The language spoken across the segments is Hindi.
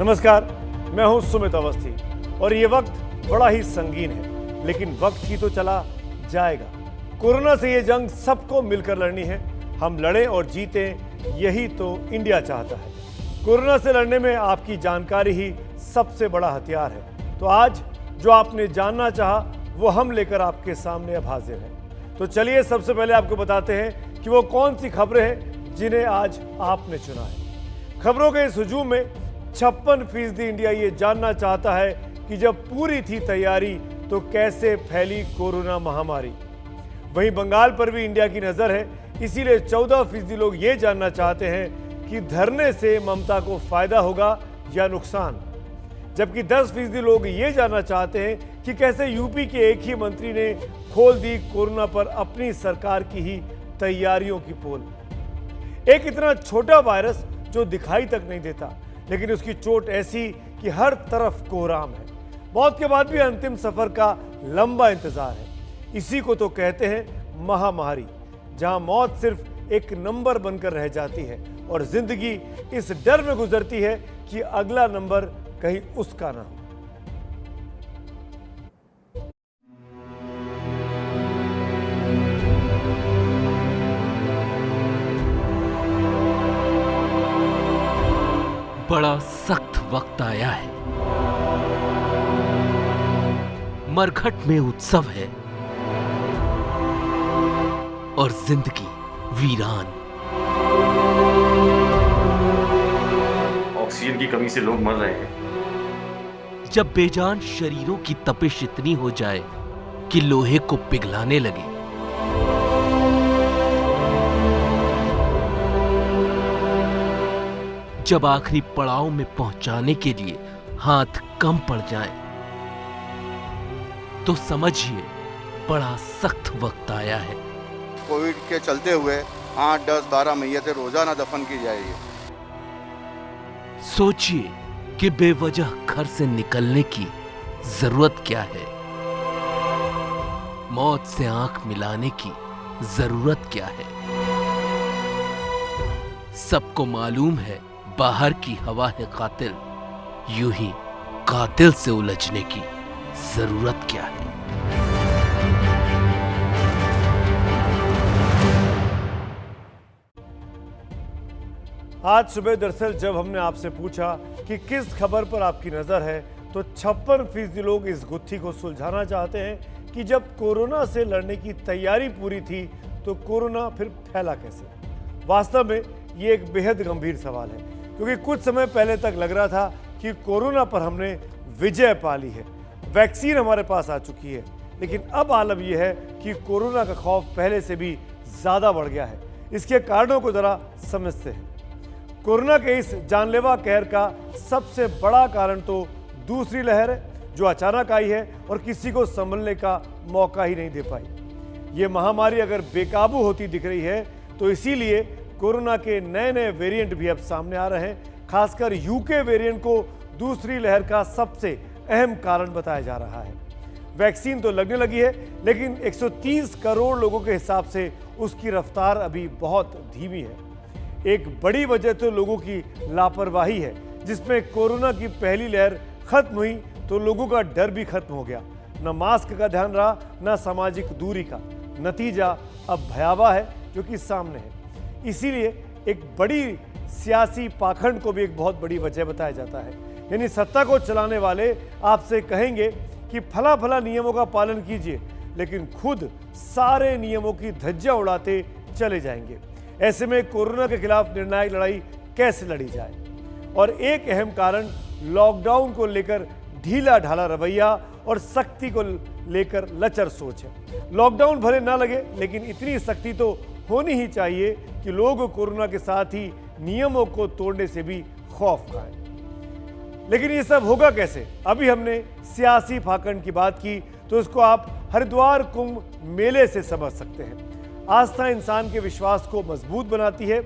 नमस्कार, मैं हूं सुमित अवस्थी और ये वक्त बड़ा ही संगीन है, लेकिन वक्त ही तो चला जाएगा। कोरोना से ये जंग सबको मिलकर लड़नी है। हम लड़ें और जीतें, यही तो इंडिया चाहता है। कोरोना से लड़ने में आपकी जानकारी ही सबसे बड़ा हथियार है। तो आज जो आपने जानना चाहा वो हम लेकर आपके सामने अब हाजिर हैं। तो चलिए सबसे पहले आपको बताते हैं कि वो कौन सी खबरें हैं जिन्हें आज आपने चुना है। खबरों के इस हुजूम में 56% इंडिया ये जानना चाहता है कि जब पूरी थी तैयारी तो कैसे फैली कोरोना महामारी। वहीं बंगाल पर भी इंडिया की नजर है, इसीलिए 14% लोग ये जानना चाहते हैं कि धरने से ममता को फायदा होगा या नुकसान। जबकि 10% लोग ये जानना चाहते हैं कि कैसे यूपी के एक ही मंत्री ने खोल दी कोरोना पर अपनी सरकार की ही तैयारियों की पोल। एक इतना छोटा वायरस जो दिखाई तक नहीं देता, लेकिन उसकी चोट ऐसी कि हर तरफ कोहराम है। मौत के बाद भी अंतिम सफर का लंबा इंतजार है। इसी को तो कहते हैं महामारी, जहां मौत सिर्फ एक नंबर बनकर रह जाती है और जिंदगी इस डर में गुजरती है कि अगला नंबर कहीं उसका ना हो। बड़ा सख्त वक्त आया है। मरघट में उत्सव है और जिंदगी वीरान। ऑक्सीजन की कमी से लोग मर रहे हैं। जब बेजान शरीरों की तपिश इतनी हो जाए कि लोहे को पिघलाने लगे, जब आखिरी पड़ाव में पहुंचाने के लिए हाथ कम पड़ जाएं, तो समझिए बड़ा सख्त वक्त आया है। कोविड के चलते हुए 8, 10, 12 मैयतें रोजाना दफन की जाएगी। सोचिए कि बेवजह घर से निकलने की जरूरत क्या है, मौत से आंख मिलाने की जरूरत क्या है। सबको मालूम है बाहर की हवा है कातिल, यूं ही कातिल से उलझने की जरूरत क्या है। आज सुबह दरअसल जब हमने आपसे पूछा कि किस खबर पर आपकी नजर है, तो 56% लोग इस गुत्थी को सुलझाना चाहते हैं कि जब कोरोना से लड़ने की तैयारी पूरी थी तो कोरोना फिर फैला कैसे। वास्तव में ये एक बेहद गंभीर सवाल है, क्योंकि कुछ समय पहले तक लग रहा था कि कोरोना पर हमने विजय पा ली है, वैक्सीन हमारे पास आ चुकी है। लेकिन अब आलम यह है कि कोरोना का खौफ पहले से भी ज़्यादा बढ़ गया है। इसके कारणों को ज़रा समझते हैं। कोरोना के इस जानलेवा कहर का सबसे बड़ा कारण तो दूसरी लहर है, जो अचानक आई है और किसी को संभलने का मौका ही नहीं दे पाई। ये महामारी अगर बेकाबू होती दिख रही है तो इसीलिए कोरोना के नए नए वेरिएंट भी अब सामने आ रहे हैं। खासकर यूके वेरिएंट को दूसरी लहर का सबसे अहम कारण बताया जा रहा है। वैक्सीन तो लगने लगी है, लेकिन 130 करोड़ लोगों के हिसाब से उसकी रफ्तार अभी बहुत धीमी है। एक बड़ी वजह तो लोगों की लापरवाही है, जिसमें कोरोना की पहली लहर खत्म हुई तो लोगों का डर भी खत्म हो गया। न मास्क का ध्यान रहा, न सामाजिक दूरी का। नतीजा अब भयावह है जो कि सामने है। इसीलिए एक बड़ी सियासी पाखंड को भी एक बहुत बड़ी वजह बताया जाता है। यानी सत्ता को चलाने वाले आपसे कहेंगे कि फला फला नियमों का पालन कीजिए, लेकिन खुद सारे नियमों की धज्जियां उड़ाते चले जाएंगे। ऐसे में कोरोना के खिलाफ निर्णायक लड़ाई कैसे लड़ी जाए। और एक अहम कारण लॉकडाउन को लेकर ढीला ढाला रवैया और सख्ती को लेकर लचर सोच है। लॉकडाउन भले ना लगे, लेकिन इतनी सख्ती तो होनी ही चाहिए कि लोग कोरोना के साथ ही नियमों को तोड़ने से भी खौफ खाएं। लेकिन ये सब होगा कैसे? अभी हमने सियासी फाकंड की बात की, तो इसको आप हरिद्वार कुंभ मेले से समझ सकते हैं। आस्था इंसान के विश्वास को मजबूत बनाती है,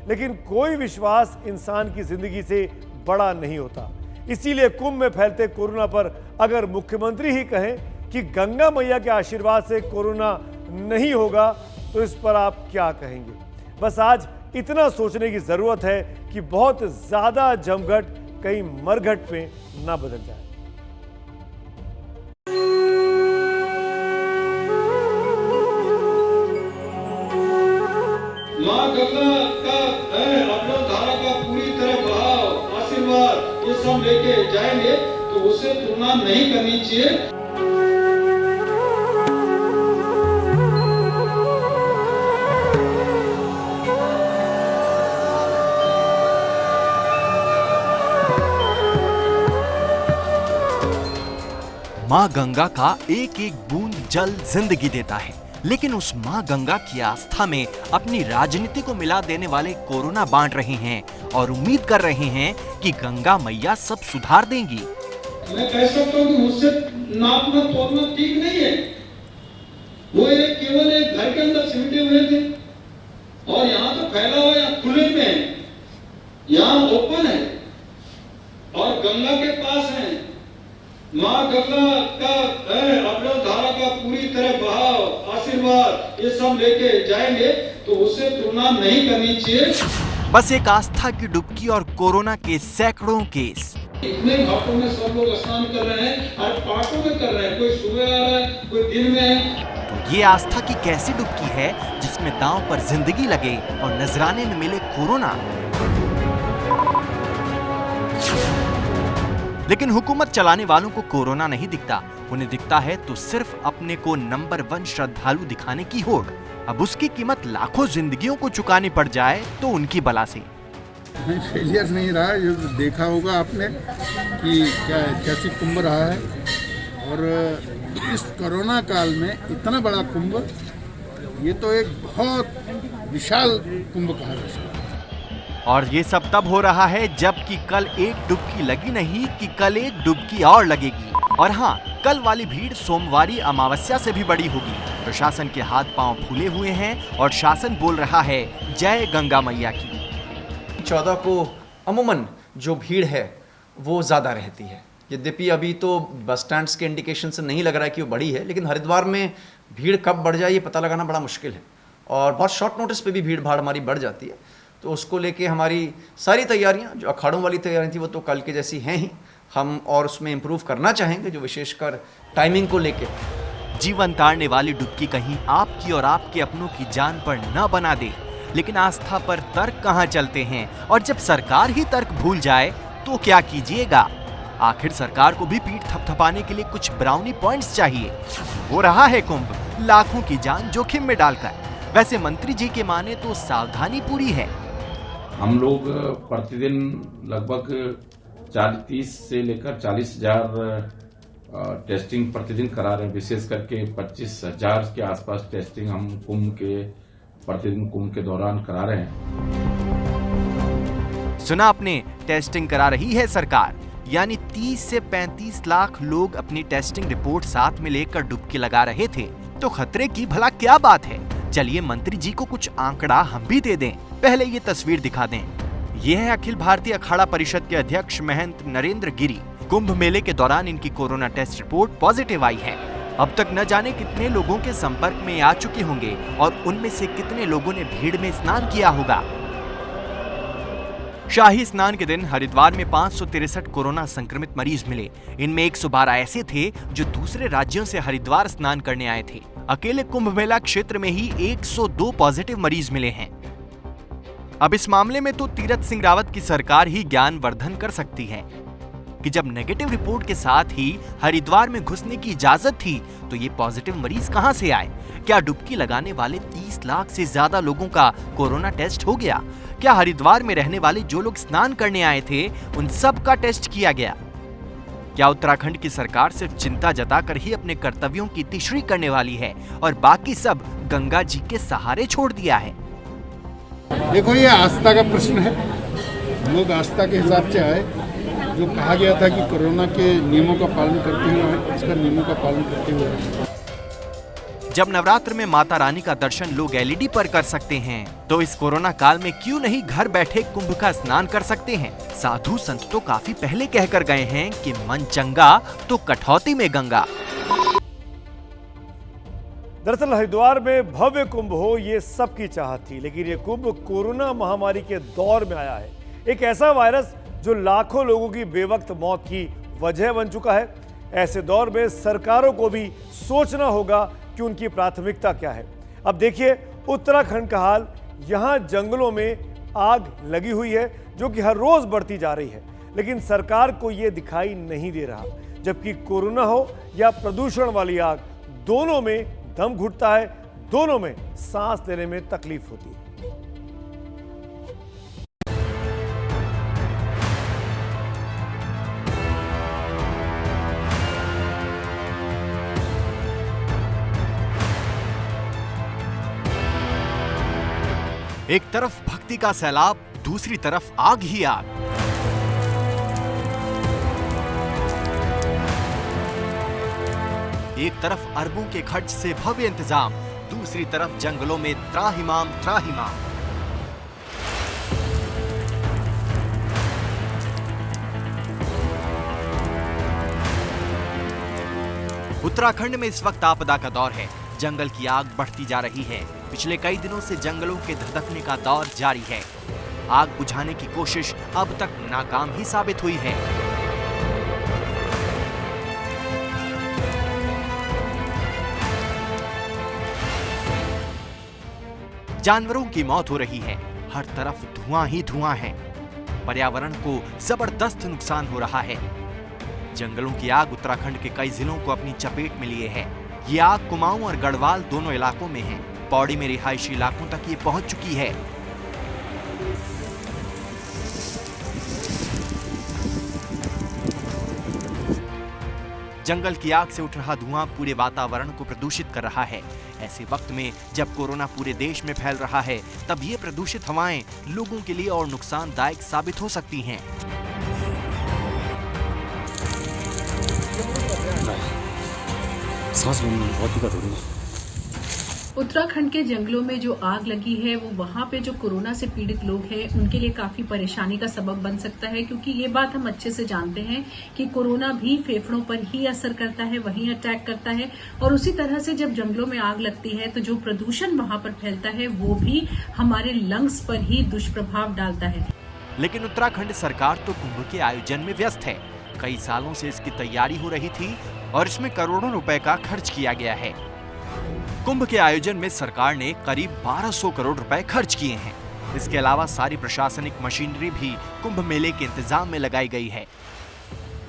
लेकिन कोई विश्वास इंसान की जिंदगी से बड़ा नहीं होता। इसीलिए कुंभ में फैलते कोरोना पर अगर मुख्यमंत्री ही कहें कि गंगा मैया के आशीर्वाद से कोरोना नहीं होगा, तो इस पर आप क्या कहेंगे? बस आज इतना सोचने की जरूरत है कि बहुत ज्यादा जमघट कहीं मरघट में ना बदल जाए। माँ गंगा का अपना धारा का पूरी तरह बहाव आशीर्वाद ये सब लेके जाएंगे तो उससे तुलना नहीं करनी चाहिए। माँ गंगा का एक एक बूंद जल जिंदगी देता है, लेकिन उस माँ गंगा की आस्था में अपनी राजनीति को मिला देने वाले कोरोना बांट रहे हैं और उम्मीद कर रहे हैं कि गंगा मैया सब सुधार देंगी। मैं कह सकता हूँ कि मुझसे नापना तोड़ना ठीक नहीं है। वो एक केवल एक घर के अंदर सिमटे हुए थे और यहाँ तो फैला हुआ यहाँ खुले में है, यहाँ ओपन है और गंगा के पास है। माँ गंगा का अपना धारा का पूरी तरह बहाव आशीर्वाद ये सब लेके जाएंगे तो उससे तुलना नहीं करनी चाहिए। बस एक आस्था की डुबकी और कोरोना के सैकड़ों केस। इतने घाटों में सब लोग स्नान कर रहे हैं और पार्टों में कर रहे हैं, कोई सुबह आ रहा है कोई दिन में है। तो ये आस्था की कैसी डुबकी है जिसमें दांव पर जिंदगी लगे और नजराने में मिले कोरोना। लेकिन हुकूमत चलाने वालों को कोरोना नहीं दिखता, उन्हें दिखता है तो सिर्फ अपने को नंबर 1 श्रद्धालु दिखाने की होड़। अब उसकी कीमत लाखों जिंदगियों को चुकानी पड़ जाए तो उनकी बला से। नहीं, फेलियर नहीं रहा। ये देखा होगा आपने कि कैसी कुंभ रहा है और इस कोरोना काल में इतना बड़ा कुंभ, ये तो एक बहुत विशाल कुंभ कहा जा सकता है। और ये सब तब हो रहा है जबकि कल एक डुबकी लगी नहीं कि कल एक डुबकी और लगेगी। और हाँ, कल वाली भीड़ सोमवारी अमावस्या से भी बड़ी होगी। प्रशासन के हाथ पांव फूले हुए हैं और शासन बोल रहा है जय गंगा मैया की। 14 को अमूमन जो भीड़ है वो ज़्यादा रहती है। यद्यपि अभी तो बस स्टैंड्स के इंडिकेशन से नहीं लग रहा है कि वो बढ़ी है, लेकिन हरिद्वार में भीड़ कब बढ़ जाए ये पता लगाना बड़ा मुश्किल है और बहुत शॉर्ट नोटिस पे भी भीड़ भाड़ हमारी बढ़ जाती है। तो उसको लेके हमारी सारी तैयारियां, जो अखाड़ों वाली तैयारियां थी वो तो कल के जैसी हैं ही, हम और उसमें इम्प्रूव करना चाहेंगे, जो विशेषकर टाइमिंग को लेके। जीवन तारने वाली डुबकी कहीं आपकी और आपके अपनों की जान पर न बना दे, लेकिन आस्था पर तर्क कहाँ चलते हैं। और जब सरकार ही तर्क भूल जाए तो क्या कीजिएगा। आखिर सरकार को भी पीठ थपथपाने के लिए कुछ ब्राउनी पॉइंट्स चाहिए। हो रहा है कुंभ लाखों की जान जोखिम में डालकर। वैसे मंत्री जी के माने तो सावधानी पूरी है। हम लोग प्रतिदिन लगभग 30 से लेकर 40,000 टेस्टिंग प्रतिदिन करा रहे हैं। विशेष करके 25,000 के आसपास टेस्टिंग हम प्रतिदिन कुंभ के दौरान करा रहे हैं। सुना आपने, टेस्टिंग करा रही है सरकार। यानी 30 से 35 लाख लोग अपनी टेस्टिंग रिपोर्ट साथ में लेकर डुबकी लगा रहे थे। तो खतरे की भला क्या बात है। चलिए मंत्री जी को कुछ आंकड़ा हम भी दे दें। पहले ये तस्वीर दिखा दें। यह है अखिल भारतीय अखाड़ा परिषद के अध्यक्ष महंत नरेंद्र गिरी। कुंभ मेले के दौरान इनकी कोरोना टेस्ट रिपोर्ट पॉजिटिव आई है। अब तक न जाने कितने लोगों के संपर्क में आ चुके होंगे और उनमें से कितने लोगों ने भीड़ में स्नान किया होगा। शाही स्नान के दिन हरिद्वार में 563 कोरोना संक्रमित मरीज मिले। इनमें 112 ऐसे थे जो दूसरे राज्यों से हरिद्वार स्नान करने आए थे। अकेले कुंभ मेला क्षेत्र में ही 102 पॉजिटिव मरीज मिले हैं। अब इस मामले में तो तीरथ सिंह रावत की सरकार ही ज्ञानवर्धन कर सकती है कि जब नेगेटिव रिपोर्ट के साथ ही हरिद्वार में घुसने की इजाजत थी तो ये पॉजिटिव मरीज कहां से आए। क्या डुबकी लगाने वाले 30 लाख से ज्यादा लोगों का कोरोना टेस्ट हो गया? क्या हरिद्वार में रहने वाले जो लोग स्नान करने आए थे उन सब का टेस्ट किया गया? क्या उत्तराखंड की सरकार सिर्फ चिंता जताकर ही अपने कर्तव्यों की तीसरी करने वाली है और बाकी सब गंगा जी के सहारे छोड़ दिया है? देखो, ये आस्था का प्रश्न है। हम लोग आस्था के हिसाब से आए। जो कहा गया था कि कोरोना के नियमों का पालन करते हुए आए, उसका नियमों का पालन करते हुए आए। जब नवरात्र में माता रानी का दर्शन लोग एलईडी पर कर सकते हैं तो इस कोरोना काल में क्यों नहीं घर बैठे कुंभ का स्नान कर सकते हैं। साधु संत तो काफी पहले कहकर गए हैं कि मन चंगा तो कठौती में गंगा। दरअसल हरिद्वार में भव्य कुंभ हो ये सबकी चाहत थी, लेकिन ये कुंभ कोरोना महामारी के दौर में आया है। एक ऐसा वायरस जो लाखों लोगों की बेवक्त मौत की वजह बन चुका है। ऐसे दौर में सरकारों को भी सोचना होगा कि उनकी प्राथमिकता क्या है। अब देखिए उत्तराखंड का हाल। यहां जंगलों में आग लगी हुई है जो कि हर रोज बढ़ती जा रही है, लेकिन सरकार को यह दिखाई नहीं दे रहा। जबकि कोरोना हो या प्रदूषण वाली आग, दोनों में दम घुटता है, दोनों में सांस लेने में तकलीफ होती है। एक तरफ भक्ति का सैलाब, दूसरी तरफ आग ही आग। एक तरफ अरबों के खर्च से भव्य इंतजाम, दूसरी तरफ जंगलों में त्राहिमाम त्राहिमाम। उत्तराखंड में इस वक्त आपदा का दौर है। जंगल की आग बढ़ती जा रही है। पिछले कई दिनों से जंगलों के धधकने का दौर जारी है। आग बुझाने की कोशिश अब तक नाकाम ही साबित हुई है। जानवरों की मौत हो रही है, हर तरफ धुआं ही धुआं है। पर्यावरण को जबरदस्त नुकसान हो रहा है। जंगलों की आग उत्तराखंड के कई जिलों को अपनी चपेट में लिए है। ये आग कुमाऊं और गढ़वाल दोनों इलाकों में है। पौड़ी में रिहायशी इलाकों तक ये पहुंच चुकी है। जंगल की आग से उठ रहा धुआं पूरे वातावरण को प्रदूषित कर रहा है। ऐसे वक्त में जब कोरोना पूरे देश में फैल रहा है, तब ये प्रदूषित हवाएं लोगों के लिए और नुकसानदायक साबित हो सकती हैं। सांस लेने में बहुत दिक्कत हो रही है। उत्तराखंड के जंगलों में जो आग लगी है वो वहाँ पे जो कोरोना से पीड़ित लोग हैं उनके लिए काफी परेशानी का सबब बन सकता है, क्योंकि ये बात हम अच्छे से जानते हैं कि कोरोना भी फेफड़ों पर ही असर करता है, वहीं अटैक करता है। और उसी तरह से जब जंगलों में आग लगती है तो जो प्रदूषण वहाँ पर फैलता है वो भी हमारे लंग्स पर ही दुष्प्रभाव डालता है। लेकिन उत्तराखंड सरकार तो कुंभ के आयोजन में व्यस्त है। कई सालों से इसकी तैयारी हो रही थी और इसमें करोड़ों रुपए का खर्च किया गया है। कुंभ के आयोजन में सरकार ने करीब 1200 करोड़ रुपए खर्च किए हैं। इसके अलावा सारी प्रशासनिक मशीनरी भी कुंभ मेले के इंतजाम में लगाई गई है।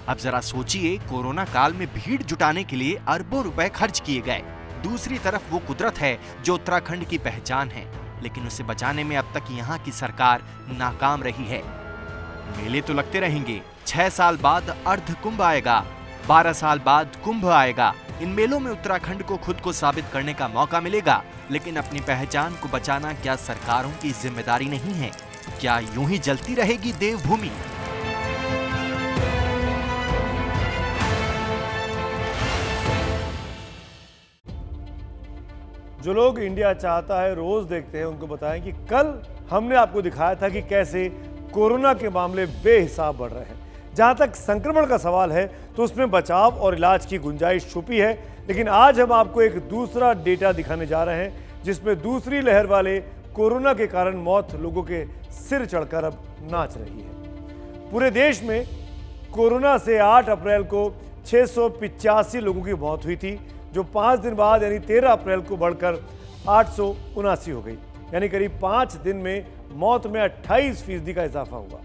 अब जरा सोचिए, कोरोना काल में भीड़ जुटाने के लिए अरबों रुपए खर्च किए गए। दूसरी तरफ वो कुदरत है जो उत्तराखंड की पहचान है, लेकिन उसे बचाने में अब तक यहाँ की सरकार नाकाम रही है। मेले तो लगते रहेंगे, 6 साल बाद अर्ध कुंभ आएगा, 12 साल बाद कुंभ आएगा। इन मेलों में उत्तराखंड को खुद को साबित करने का मौका मिलेगा, लेकिन अपनी पहचान को बचाना क्या सरकारों की जिम्मेदारी नहीं है? क्या यूं ही जलती रहेगी देवभूमि? जो लोग इंडिया चाहता है रोज देखते हैं, उनको बताएं कि कल हमने आपको दिखाया था कि कैसे कोरोना के मामले बेहिसाब बढ़ रहे हैं। जहां तक संक्रमण का सवाल है तो उसमें बचाव और इलाज की गुंजाइश छुपी है, लेकिन आज हम आपको एक दूसरा डेटा दिखाने जा रहे हैं जिसमें दूसरी लहर वाले कोरोना के कारण मौत लोगों के सिर चढ़कर अब नाच रही है। पूरे देश में कोरोना से 8 अप्रैल को 685 लोगों की मौत हुई थी, जो 5 दिन बाद यानी 13 अप्रैल को बढ़कर 879 हो गई। यानी करीब 5 दिन में मौत में 28% का इजाफा हुआ।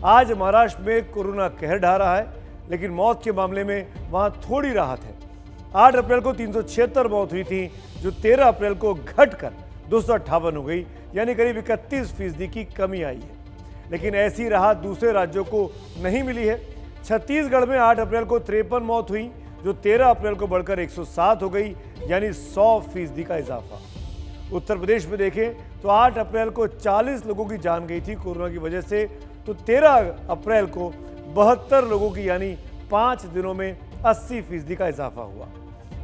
आज महाराष्ट्र में कोरोना कहर ढा रहा है, लेकिन मौत के मामले में वहां थोड़ी राहत है। 8 अप्रैल को 376 मौत हुई थी, जो 13 अप्रैल को घटकर 258 हो गई, यानी करीब 31% की कमी आई है। लेकिन ऐसी राहत दूसरे राज्यों को नहीं मिली है। छत्तीसगढ़ में 8 अप्रैल को 53 मौत हुई, जो 13 अप्रैल को बढ़कर 107 हो गई, यानी 100% का इजाफा। उत्तर प्रदेश में देखें तो 8 अप्रैल को 40 लोगों की जान गई थी कोरोना की वजह से, तो 13 अप्रैल को 72 लोगों की यानी 5 दिनों में 80% का इजाफा हुआ।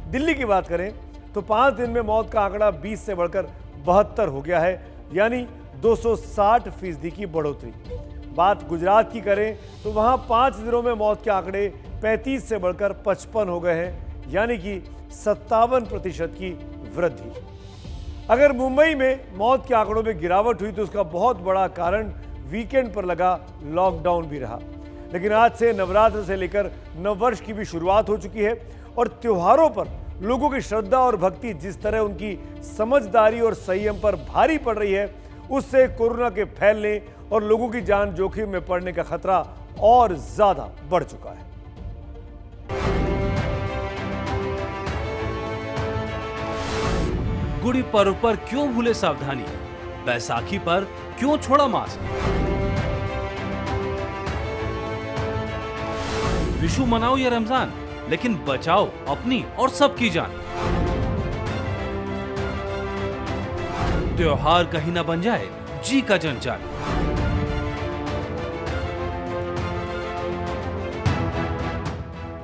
दिल्ली की बात करें तो 5 दिन में मौत का आंकड़ा 20 से बढ़कर 72 हो गया है, यानी 260% की बढ़ोतरी। बात गुजरात की करें तो वहां 5 दिनों में मौत के आंकड़े 35 से बढ़कर 55 हो गए हैं, यानी कि 57% की वृद्धि। अगर मुंबई में मौत के आंकड़ों में गिरावट हुई तो उसका बहुत बड़ा कारण वीकेंड पर लगा लॉकडाउन भी रहा। लेकिन आज से नवरात्र से लेकर नववर्ष की भी शुरुआत हो चुकी है और त्योहारों पर लोगों की श्रद्धा और भक्ति जिस तरह उनकी समझदारी और संयम पर भारी पड़ रही है, उससे कोरोना के फैलने और लोगों की जान जोखिम में पड़ने का खतरा और ज्यादा बढ़ चुका है। गुड़ी पर्व पर क्यों भूले सावधानी, बैसाखी पर क्यों छोड़ा मास्क, विशु मनाओ या रमजान, लेकिन बचाओ अपनी और सबकी जान। त्योहार कहीं ना बन जाए जी का जंजाल।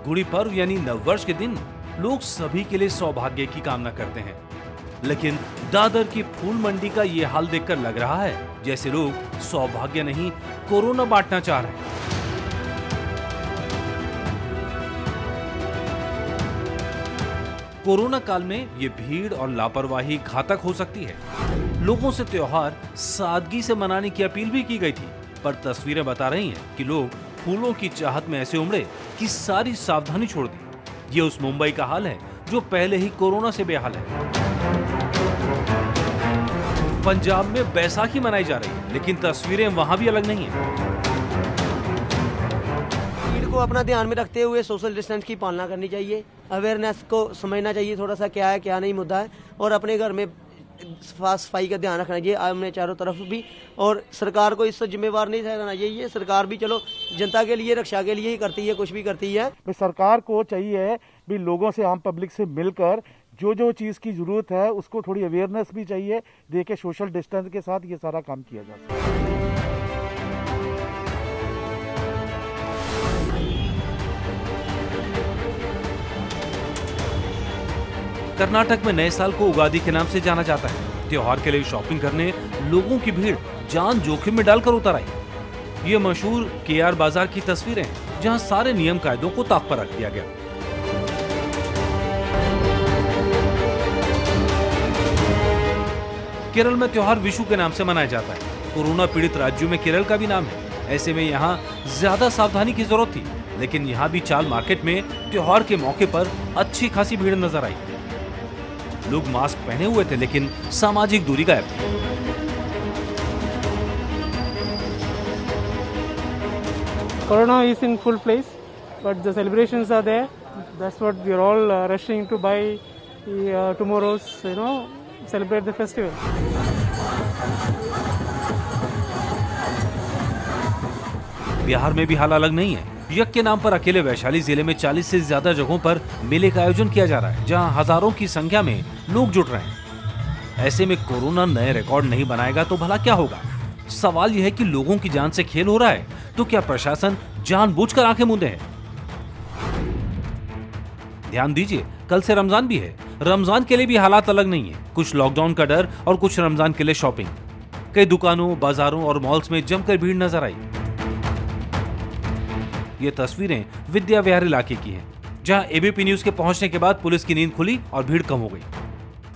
गुड़ी पर्व यानी नववर्ष के दिन लोग सभी के लिए सौभाग्य की कामना करते हैं, लेकिन दादर की फूल मंडी का ये हाल देखकर लग रहा है जैसे लोग सौभाग्य नहीं कोरोना बांटना चाह रहे हैं। कोरोना काल में ये भीड़ और लापरवाही घातक हो सकती है। लोगों से त्योहार सादगी से मनाने की अपील भी की गई थी, पर तस्वीरें बता रही हैं कि लोग फूलों की चाहत में ऐसे उमड़े कि सारी सावधानी छोड़ दी। ये उस मुंबई का हाल है जो पहले ही कोरोना से बेहाल है। पंजाब में बैसाखी मनाई जा रही है, लेकिन तस्वीरें वहां भी अलग नहीं है। भीड़ को अपना ध्यान में रखते हुए सोशल डिस्टेंस की पालना करनी चाहिए, अवेयरनेस को समझना चाहिए थोड़ा सा क्या है क्या नहीं मुद्दा है, और अपने घर में साफ सफाई का ध्यान रखना चाहिए हमने चारों तरफ भी, और सरकार को इससे जिम्मेवार नहीं ठहराना चाहिए। सरकार भी चलो जनता के लिए रक्षा के लिए ही करती है, कुछ भी करती है। सरकार को चाहिए भी लोगों से आम पब्लिक से मिलकर जो जो चीज़ की जरूरत है उसको थोड़ी अवेयरनेस भी चाहिए, देके सोशल डिस्टेंस के साथ ये सारा काम किया जा सकता है। कर्नाटक में नए साल को उगादी के नाम से जाना जाता है। त्योहार के लिए शॉपिंग करने लोगों की भीड़ जान जोखिम में डालकर उतर आई। ये मशहूर केआर बाजार की तस्वीरें हैं, जहां सारे नियम कायदों को ताक पर रख दिया गया। केरल में त्योहार विशु के नाम से मनाया जाता है। कोरोना पीड़ित राज्यों में केरल का भी नाम है। ऐसे में यहाँ ज्यादा सावधानी की जरूरत थी, लेकिन यहाँ भी चाल मार्केट में त्योहार के मौके पर अच्छी खासी भीड़ नजर आई। लोग मास्क पहने हुए थे, लेकिन सामाजिक दूरी गायब थी। Corona is in full place, but the celebrations are there. That's what we are all rushing to buy tomorrow's, celebrate the festival. Bihar में भी हाल अलग नहीं है। यज्ञ के नाम पर अकेले वैशाली जिले में 40 से ज्यादा जगहों पर मेले का आयोजन किया जा रहा है, जहां हजारों की संख्या में लोग जुट रहे हैं। ऐसे में कोरोना नए रिकॉर्ड नहीं बनाएगा तो भला क्या होगा? सवाल यह है कि लोगों की जान से खेल हो रहा है तो क्या प्रशासन जानबूझकर आंखें मूंदे है? ध्यान दीजिए, कल से रमजान भी है। रमजान के लिए भी हालात अलग नहीं है। कुछ लॉकडाउन का डर और कुछ रमजान के लिए शॉपिंग। कई दुकानों, बाजारों और मॉल्स में जमकर भीड़ नजर आई। ये तस्वीरें विद्या विहार इलाके की हैं, जहां एबीपी न्यूज के पहुंचने के बाद पुलिस की नींद खुली और भीड़ कम हो गई।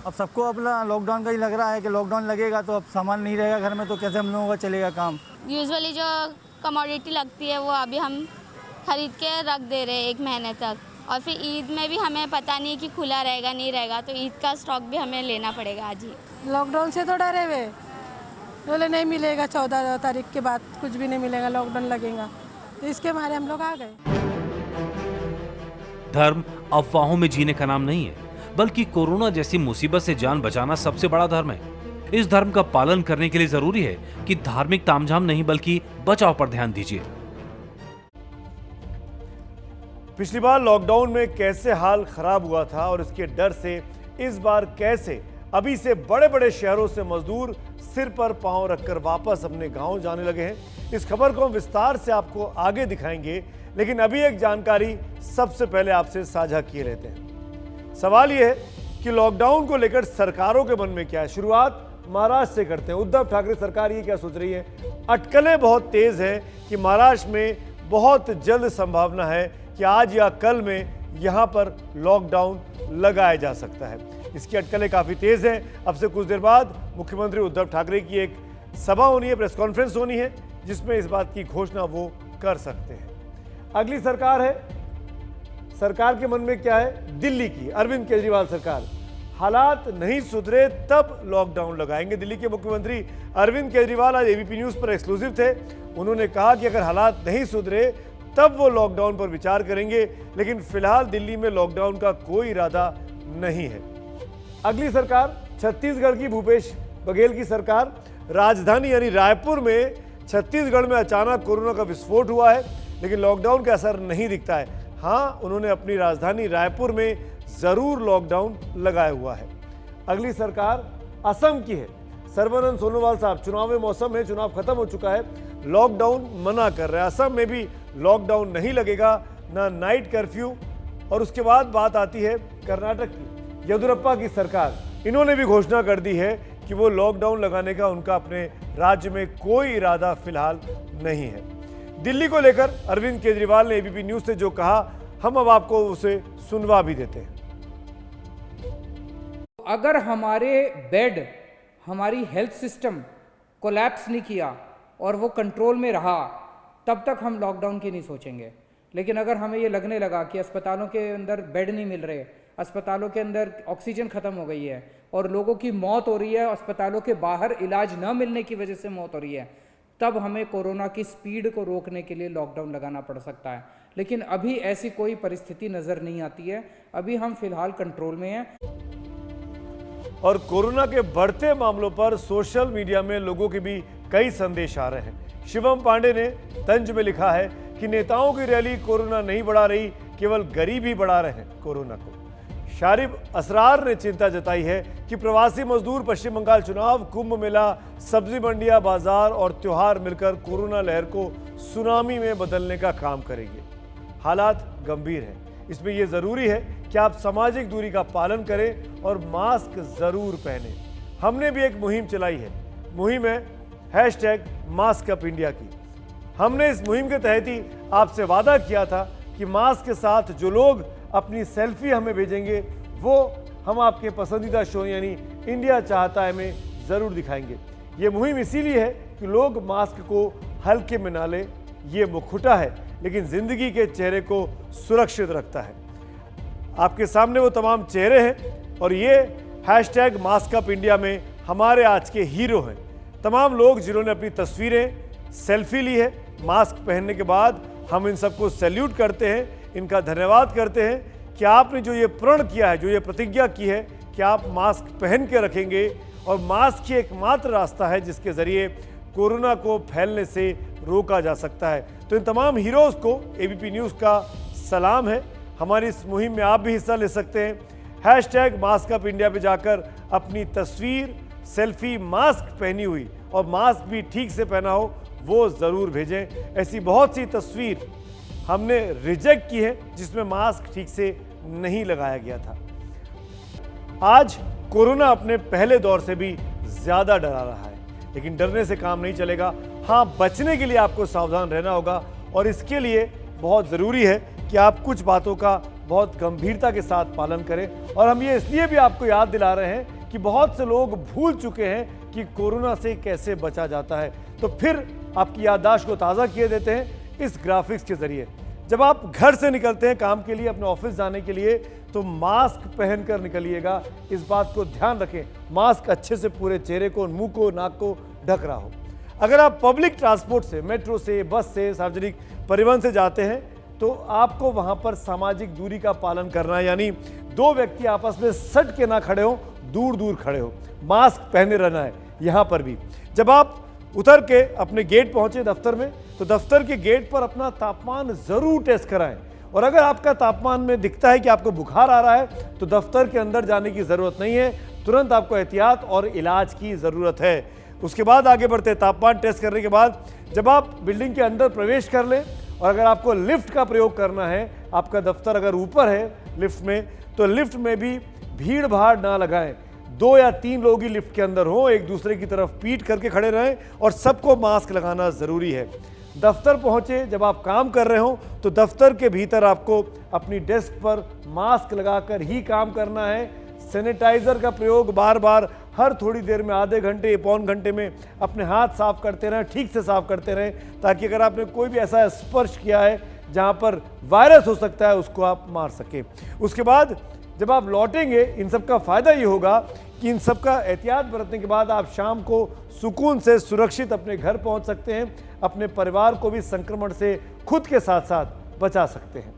अब सबको अपना लॉकडाउन का ही लग रहा है कि लॉकडाउन लगेगा तो अब सामान नहीं रहेगा घर में, तो कैसे हम लोगों का चलेगा काम। यूजुअली जो कमोडिटी लगती है वो अभी हम खरीद के रख दे रहे हैं 1 महीने तक, और फिर ईद में भी हमें पता नहीं कि खुला रहेगा नहीं रहेगा, तो ईद का स्टॉक भी हमें लेना पड़ेगा आज ही। लॉकडाउन से तो डरे हुए, बोले नहीं मिलेगा 14 तारीख के बाद कुछ भी नहीं मिलेगा, लॉकडाउन लगेगा, तो इसके मारे हम लोग आ गए। धर्म अफवाहों में जीने का नाम नहीं है, बल्कि कोरोना जैसी मुसीबत से जान बचाना सबसे बड़ा धर्म है। इस धर्म का पालन करने के लिए जरूरी है कि धार्मिक तामझाम नहीं बल्कि बचाव पर ध्यान दीजिए। पिछली बार लॉकडाउन में कैसे हाल खराब हुआ था और इसके डर से इस बार कैसे अभी से बड़े बड़े शहरों से मजदूर सिर पर पांव रखकर वापस अपने गांव जाने लगे हैं, इस खबर को हम विस्तार से आपको आगे दिखाएंगे। लेकिन अभी एक जानकारी सबसे पहले आपसे साझा किए रहते हैं। सवाल यह है कि लॉकडाउन को लेकर सरकारों के मन में क्या है। शुरुआत महाराष्ट्र से करते हैं। उद्धव ठाकरे सरकार ये क्या सोच रही है? अटकलें बहुत तेज हैं कि महाराष्ट्र में बहुत जल्द संभावना है कि आज या कल में यहां पर लॉकडाउन लगाया जा सकता है। इसकी अटकलें काफी तेज हैं। अब से कुछ देर बाद मुख्यमंत्री उद्धव ठाकरे की एक सभा होनी है, प्रेस कॉन्फ्रेंस होनी है। जिसमें इस बात की घोषणा वो कर सकते हैं। अगली सरकार है, सरकार के मन में क्या है? दिल्ली की अरविंद केजरीवाल सरकार। हालात नहीं सुधरे तब लॉकडाउन लगाएंगे। दिल्ली के मुख्यमंत्री अरविंद केजरीवाल आज एबीपी न्यूज पर एक्सक्लूसिव थे। उन्होंने कहा कि अगर हालात नहीं सुधरे तब वो लॉकडाउन पर विचार करेंगे, लेकिन फिलहाल दिल्ली में लॉकडाउन का कोई इरादा नहीं है। अगली सरकार छत्तीसगढ़ की भूपेश बघेल की सरकार। राजधानी यानी रायपुर में छत्तीसगढ़ में अचानक कोरोना का विस्फोट हुआ है, लेकिन लॉकडाउन का असर नहीं दिखता है। हाँ, उन्होंने अपनी राजधानी रायपुर में जरूर लॉकडाउन लगाया हुआ है। अगली सरकार असम की है। सर्बानंद सोनोवाल साहब, चुनाव मौसम है, चुनाव खत्म हो चुका है, लॉकडाउन मना कर रहे हैं। असम में भी लॉकडाउन नहीं लगेगा, ना नाइट कर्फ्यू। और उसके बाद बात आती है कर्नाटक की, येदियुरप्पा की सरकार। इन्होंने भी घोषणा कर दी है कि वो लॉकडाउन लगाने का उनका अपने राज्य में कोई इरादा फिलहाल नहीं है। दिल्ली को लेकर अरविंद केजरीवाल ने एबीपी न्यूज से जो कहा, हम अब आपको उसे सुनवा भी देते हैं। अगर हमारे बेड, हमारी हेल्थ सिस्टम कोलैप्स नहीं किया और वो कंट्रोल में रहा, तब तक हम लॉकडाउन की नहीं सोचेंगे। लेकिन अगर हमें ये लगने लगा कि अस्पतालों के अंदर बेड नहीं मिल रहे, अस्पतालों के अंदर ऑक्सीजन खत्म हो गई है और लोगों की मौत हो रही है, अस्पतालों के बाहर इलाज न मिलने की वजह से मौत हो रही है, तब हमें कोरोना की स्पीड को रोकने के लिए लॉकडाउन लगाना पड़ सकता है। लेकिन अभी ऐसी कोई परिस्थिति नजर नहीं आती है। अभी हम फिलहाल कंट्रोल में हैं। और कोरोना के बढ़ते मामलों पर सोशल मीडिया में लोगों के भी कई संदेश आ रहे हैं। शिवम पांडे ने तंज में लिखा है कि नेताओं की रैली कोरोना नहीं बढ़ा रही, केवल गरीब ही बढ़ा रहे हैं कोरोना को। शारिब असरार ने चिंता जताई है कि प्रवासी मजदूर पश्चिम बंगाल चुनाव, कुंभ मेला, सब्जी मंडियां, बाजार और त्योहार मिलकर कोरोना लहर को सुनामी में बदलने का काम करेंगे। हालात गंभीर हैं, इसमें यह जरूरी है कि आप सामाजिक दूरी का पालन करें और मास्क जरूर पहनें। हमने भी एक मुहिम चलाई है, मुहिम है #मास्कअपइंडिया की। हमने इस मुहिम के तहत ही आपसे वादा किया था कि मास्क के साथ जो लोग अपनी सेल्फी हमें भेजेंगे वो हम आपके पसंदीदा शो यानी इंडिया चाहता है में जरूर दिखाएंगे। ये मुहिम इसीलिए है कि लोग मास्क को हल्के में ना लें। ये मुखौटा है, लेकिन जिंदगी के चेहरे को सुरक्षित रखता है। आपके सामने वो तमाम चेहरे हैं और ये #मास्कअपइंडिया में हमारे आज के हीरो हैं। तमाम लोग जिन्होंने अपनी तस्वीरें, सेल्फी ली है मास्क पहनने के बाद, हम इन सबको सैल्यूट करते हैं, इनका धन्यवाद करते हैं कि आपने जो ये प्रण किया है, जो ये प्रतिज्ञा की है कि आप मास्क पहन के रखेंगे। और मास्क ही एकमात्र रास्ता है जिसके जरिए कोरोना को फैलने से रोका जा सकता है। तो इन तमाम हीरोज़ को एबीपी न्यूज़ का सलाम है। हमारी इस मुहिम में आप भी हिस्सा ले सकते हैं। #मास्कअपइंडिया पे जाकर अपनी तस्वीर, सेल्फी मास्क पहनी हुई और मास्क भी ठीक से पहना हो वो ज़रूर भेजें। ऐसी बहुत सी तस्वीर हमने रिजेक्ट की है जिसमें मास्क ठीक से नहीं लगाया गया था। आज कोरोना अपने पहले दौर से भी ज़्यादा डरा रहा है, लेकिन डरने से काम नहीं चलेगा। हाँ, बचने के लिए आपको सावधान रहना होगा और इसके लिए बहुत ज़रूरी है कि आप कुछ बातों का बहुत गंभीरता के साथ पालन करें। और हम ये इसलिए भी आपको याद दिला रहे हैं कि बहुत से लोग भूल चुके हैं कि कोरोना से कैसे बचा जाता है। तो फिर आपकी याददाश्त को ताज़ा किए देते हैं इस ग्राफिक्स के जरिए। जब आप घर से निकलते हैं काम के लिए, अपने ऑफिस जाने के लिए, तो मास्क पहनकर निकलिएगा। इस बात को ध्यान रखें, मास्क अच्छे से पूरे चेहरे को, मुंह को, नाक को ढक रहा हो। अगर आप पब्लिक ट्रांसपोर्ट से, मेट्रो से, बस से, सार्वजनिक परिवहन से जाते हैं तो आपको वहां पर सामाजिक दूरी का पालन करना है, यानी 2 व्यक्ति आपस में सट के ना खड़े हो, दूर दूर खड़े हो, मास्क पहने रहना है। यहां पर भी जब आप उतर के अपने गेट पहुंचे दफ्तर में, तो दफ्तर के गेट पर अपना तापमान जरूर टेस्ट कराएं। और अगर आपका तापमान में दिखता है कि आपको बुखार आ रहा है तो दफ्तर के अंदर जाने की जरूरत नहीं है, तुरंत आपको एहतियात और इलाज की जरूरत है। उसके बाद आगे बढ़ते, तापमान टेस्ट करने के बाद जब आप बिल्डिंग के अंदर प्रवेश कर लें और अगर आपको लिफ्ट का प्रयोग करना है, आपका दफ्तर अगर ऊपर है लिफ्ट में, तो लिफ्ट में भी भीड़ भाड़ ना लगाएं। 2 या 3 लोग ही लिफ्ट के अंदर हो, एक दूसरे की तरफ पीठ करके खड़े रहें और सबको मास्क लगाना जरूरी है। दफ्तर पहुंचे, जब आप काम कर रहे हो तो दफ्तर के भीतर आपको अपनी डेस्क पर मास्क लगाकर ही काम करना है। सैनिटाइजर का प्रयोग बार बार हर थोड़ी देर में, आधे घंटे, पौन घंटे में अपने हाथ साफ करते रहें, ठीक से साफ करते रहें, ताकि अगर आपने कोई भी ऐसा स्पर्श किया है जहां पर वायरस हो सकता है उसको आप मार सकें। उसके बाद जब आप लौटेंगे, इन सब का फायदा ये होगा कि इन सब का एहतियात बरतने के बाद आप शाम को सुकून से सुरक्षित अपने घर पहुंच सकते हैं, अपने परिवार को भी संक्रमण से खुद के साथ साथ बचा सकते हैं।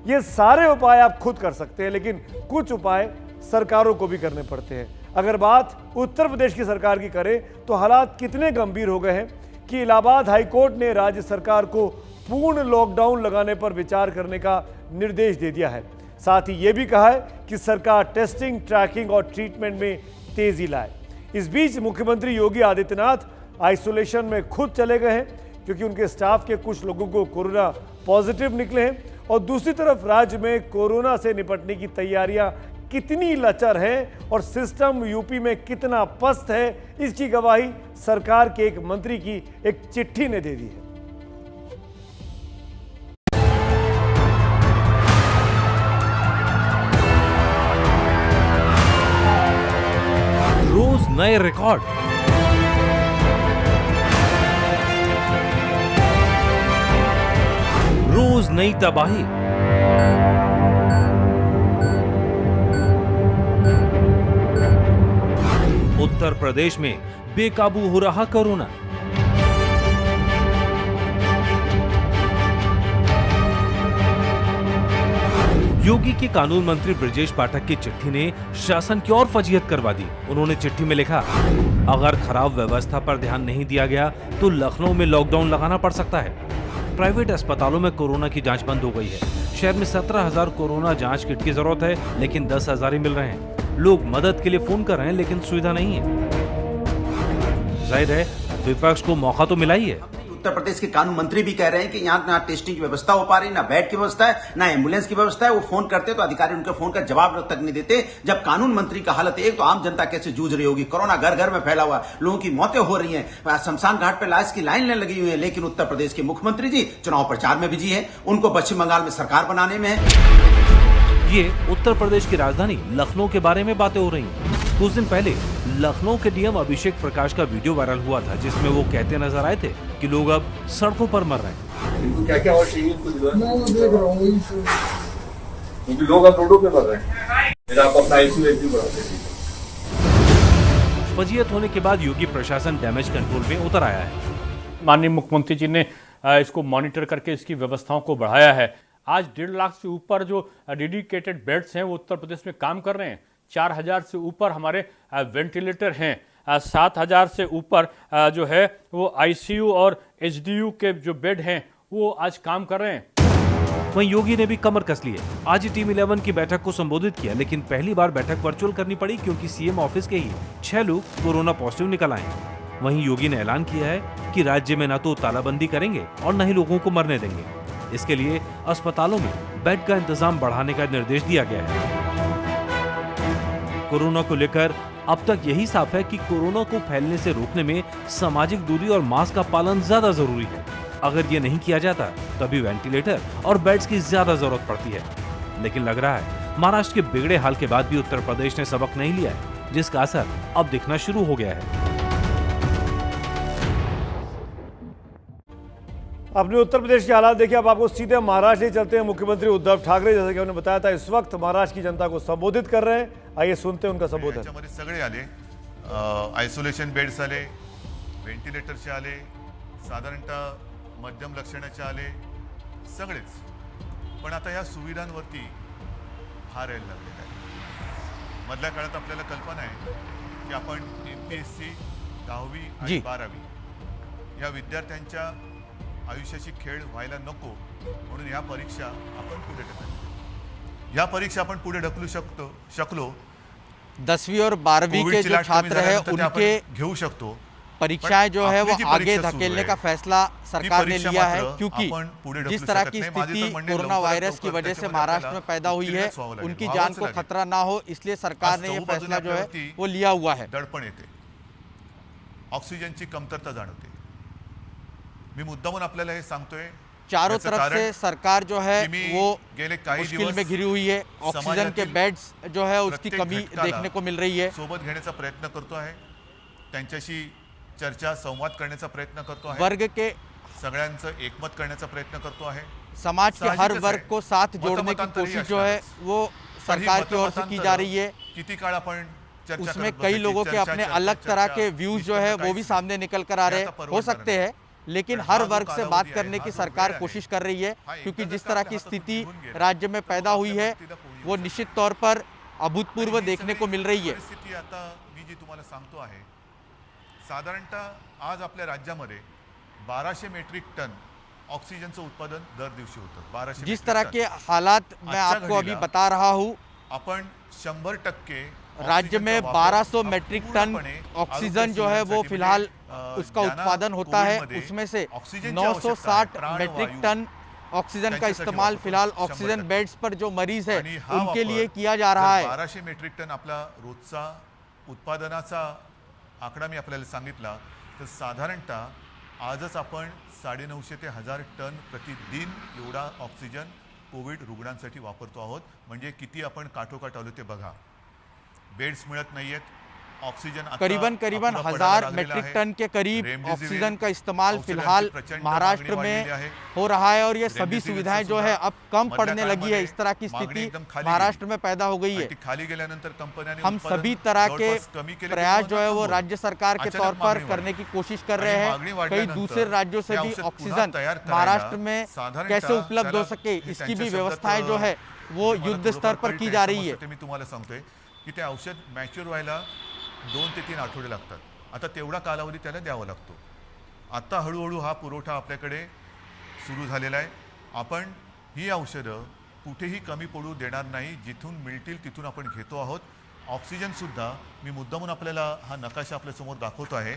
ये सारे उपाय आप खुद कर सकते हैं, लेकिन कुछ उपाय सरकारों को भी करने पड़ते हैं। अगर बात उत्तर प्रदेश की सरकार की करें तो हालात कितने गंभीर हो गए हैं कि इलाहाबाद हाईकोर्ट ने राज्य सरकार को पूर्ण लॉकडाउन लगाने पर विचार करने का निर्देश दे दिया है। साथ ही ये भी कहा है कि सरकार टेस्टिंग, ट्रैकिंग और ट्रीटमेंट में तेजी लाए। इस बीच मुख्यमंत्री योगी आदित्यनाथ आइसोलेशन में खुद चले गए हैं, क्योंकि उनके स्टाफ के कुछ लोगों को कोरोना पॉजिटिव निकले हैं। और दूसरी तरफ राज्य में कोरोना से निपटने की तैयारियां कितनी लचर हैं और सिस्टम यूपी में कितना पस्त है, इसकी गवाही सरकार के एक मंत्री की एक चिट्ठी ने दे दी है। रोज नए रिकॉर्ड, रोज नई तबाही, उत्तर प्रदेश में बेकाबू हो रहा कोरोना। योगी के कानून मंत्री ब्रजेश पाठक की चिट्ठी ने शासन की और फजीहत करवा दी। उन्होंने चिट्ठी में लिखा, अगर खराब व्यवस्था पर ध्यान नहीं दिया गया तो लखनऊ में लॉकडाउन लगाना पड़ सकता है। प्राइवेट अस्पतालों में कोरोना की जांच बंद हो गई है। शहर में 17,000 कोरोना जांच किट की जरूरत है, लेकिन 10,000 ही मिल रहे हैं। लोग मदद के लिए फोन कर रहे हैं, लेकिन सुविधा नहीं है। जाहिर है विपक्ष को मौका तो मिला ही है। उत्तर प्रदेश के कानून मंत्री भी कह रहे हैं कि यहाँ ना टेस्टिंग की व्यवस्था हो पा रही, ना बेड की व्यवस्था है, ना एम्बुलेंस की व्यवस्था है। वो फोन करते तो अधिकारी उनके फोन का जवाब तक नहीं देते। जब कानून मंत्री का हालत एक, तो आम जनता कैसे जूझ रही होगी। कोरोना घर घर में फैला हुआ, लोगों की मौतें हो रही हैं, शमशान घाट पर लाश की लाइन लगी हुई है। लेकिन उत्तर प्रदेश के मुख्यमंत्री जी चुनाव प्रचार में बिजी है, उनको पश्चिम बंगाल में सरकार बनाने में है। ये उत्तर प्रदेश की राजधानी लखनऊ के बारे में बातें हो रही हैं। कुछ दिन पहले लखनऊ के डीएम अभिषेक प्रकाश का वीडियो वायरल हुआ था, जिसमें वो कहते नजर आए थे कि लोग अब सड़कों पर मर रहे हैं। क्या क्या और चाहिए क्योंकि लोग अब रोडों पे मर रहे हैं। फिर आप अपना आईसीयू बढ़ाते हैं। फजीयत होने के बाद योगी प्रशासन डैमेज कंट्रोल में उतर आया है। माननीय मुख्यमंत्री जी ने इसको मॉनिटर करके इसकी व्यवस्थाओं को बढ़ाया है। आज 1.5 लाख से ऊपर जो डेडिकेटेड बेड्स हैं वो उत्तर प्रदेश में काम कर रहे हैं। 4,000 से ऊपर हमारे वेंटिलेटर हैं। 7,000 से ऊपर जो है वो आईसीयू और एचडीयू के जो बेड हैं वो आज काम कर रहे हैं। वहीं योगी ने भी कमर कस ली है। आज ही टीम 11 की बैठक को संबोधित किया, लेकिन पहली बार बैठक वर्चुअल करनी पड़ी, क्योंकि सीएम ऑफिस के ही 6 लोग कोरोना पॉजिटिव निकल आए हैं। वहीं योगी ने ऐलान किया है कि राज्य में न तो तालाबंदी करेंगे और न ही लोगों को मरने देंगे। इसके लिए अस्पतालों में बेड का इंतजाम बढ़ाने का निर्देश दिया गया है। कोरोना को लेकर अब तक यही साफ है कि कोरोना को फैलने से रोकने में सामाजिक दूरी और मास्क का पालन ज्यादा जरूरी है। अगर ये नहीं किया जाता तभी वेंटिलेटर और बेड्स की ज्यादा जरूरत पड़ती है। लेकिन लग रहा है महाराष्ट्र के बिगड़े हाल के बाद भी उत्तर प्रदेश ने सबक नहीं लिया है, जिसका असर अब दिखना शुरू हो गया है। अपने उत्तर प्रदेश के हालात देखिए। अब आपको सीधे महाराष्ट्र ले चलते हैं। मुख्यमंत्री उद्धव ठाकरे, जैसे कि उन्होंने बताया था, इस वक्त महाराष्ट्र की जनता को संबोधित कर रहे हैं। आइए सुनते हैं उनका संबोधन। सगळे आले, आयसोलेशन बेड्स आले, व्हेंटिलेटरचे आले, साधारणतः मध्यम लक्षणाचे आले, सगळेच। पण आता या सुविधांवरती भार यायला लागलेला आहे। मधल्या काळात आपल्याला कल्पना आहे की आपण MPSC 10वी आणि 12वी या विद्यार्थ्यांच्या आयुष्याची खेळ व्हायला नको म्हणून या परीक्षा आपण पुढे ढकलल्या। या परीक्षा आपण पुढे ढकलू शकलो। 10वीं और 12वीं के जो छात्र हैं उनके घेऊ शकतो। परीक्षाएं जो है वो आगे धकेलने का फैसला सरकार ने लिया है, क्योंकि जिस तरह की स्थिति कोरोना वायरस की वजह से महाराष्ट्र में पैदा हुई है, उनकी जान को खतरा ना हो, इसलिए सरकार ने ये फैसला जो है वो लिया हुआ है। दडपण येते, ऑक्सिजनची कमतरता जाणवते। मी मुद्दामून आपल्याला हे सांगतोय चारों याचं तरफ कारण से सरकार जो है की मी वो गेले काही मुश्किल दिवस में घिरी हुई है। ऑक्सीजन के समाजातील बेड्स जो है उसकी प्रत्येक कमी घटकाला देखने को मिल रही है। सोबत घेण्याचा प्रयत्न करतो आहे, त्यांच्याशी चर्चा संवाद करण्याचा प्रयत्न करतो आहे, वर्ग के सगळ्यांचं एकमत करण्याचा प्रयत्न करतो आहे। समाज के हर साहजिकच वर्ग आहे, को साथ जोड़ने की मतमतांतरही कोशिश जो है असणारच। वो पण ही सरकार की ओर से की जा रही है। किती काळ आपण चर्चा उसमें करत कई बसायची, लोगों के चर्चा, अपने चर्चा, अलग चर्चा, तरह के व्यूज जो है वो भी काहीच सामने निकल कर आ रहे हे आता हो परवडणार सकते हैं, लेकिन पण हर हा जो वर्ग से बात कालावधी आहे, करने हा की जो सरकार वेळ आहे, कोशिश कर रही है, क्योंकि एकदा जिस जर तरह आपल्या की हातातून स्थिति निघून गेलं, राज्य में पैदा तो हुई आपल्या है मदतीला कोणी वो येऊ निश्चित तौर पर अभूतपूर्व आणि ही देखने को सगळी मिल रही है। परिस्थिती आता मी जी तुम्हाला सांगतो आहे, साधारणतः आज आपल्या राज्यामध्ये 1200 मेट्रिक टन ऑक्सिजनचं उत्पादन दर दिवशी होतं। 1200 जिस तरह के हालात मैं आपको अभी बता रहा हूँ, आपण 100% राज्य में 1200 मेट्रिक टन ऑक्सीजन जो है वो फिलहाल उसका उत्पादन होता है, उसमें से 960 मेट्रिक टन ऑक्सीजन का इस्तेमाल फिलहाल ऑक्सीजन बेड्स पर जो मरीज है उनके लिए किया जा रहा है। 1200 मेट्रिक टन आपला रोजचा उत्पादनाचा आकडा मी आपल्याला सांगितला, तर साधारणतः आजच आपण 950 ते 1000 टन प्रतिदिन एवढा ऑक्सिजन कोविड रुग्णांसाठी वापरतो आहोत। म्हणजे किती आपण काठोकाठ आलो ते बघा। बेड्स मिळत नाहीयेत, ऑक्सीजन करीबन 1000 मेट्रिक टन के करीब ऑक्सीजन का इस्तेमाल फिलहाल महाराष्ट्र में हो रहा है और ये सभी सुविधाएं जो है अब कम पड़ने लगी है। इस तरह की स्थिति महाराष्ट्र में पैदा हो गई है। खाली गेल्यानंतर कंपन्यांनी हम सभी तरह के प्रयास जो है वो राज्य सरकार के तौर पर करने की कोशिश कर रहे हैं। कई दूसरे राज्यों से भी ऑक्सीजन महाराष्ट्र में कैसे उपलब्ध हो सके इसकी भी व्यवस्थाएं जो है वो युद्ध स्तर पर की जा रही है। मी तुम्हाला सांगतोय की ते औषध मॅच्युअर व्हायला 2 ते 3 आठवडे लागतात। आता तेवढा कालावधी त्याला द्यावा लागतो। आता हळूहळू हा पुरवठा आपल्याकडे सुरू झालेला आहे। आपण ही औषधं कुठेही कमी पडू देणार नाही, जिथून मिळतील तिथून आपण घेतो आहोत। ऑक्सिजन सुद्धा मी मुद्दामून आपल्याला हा नकाशा आपल्या समोर दाखवतो आहे।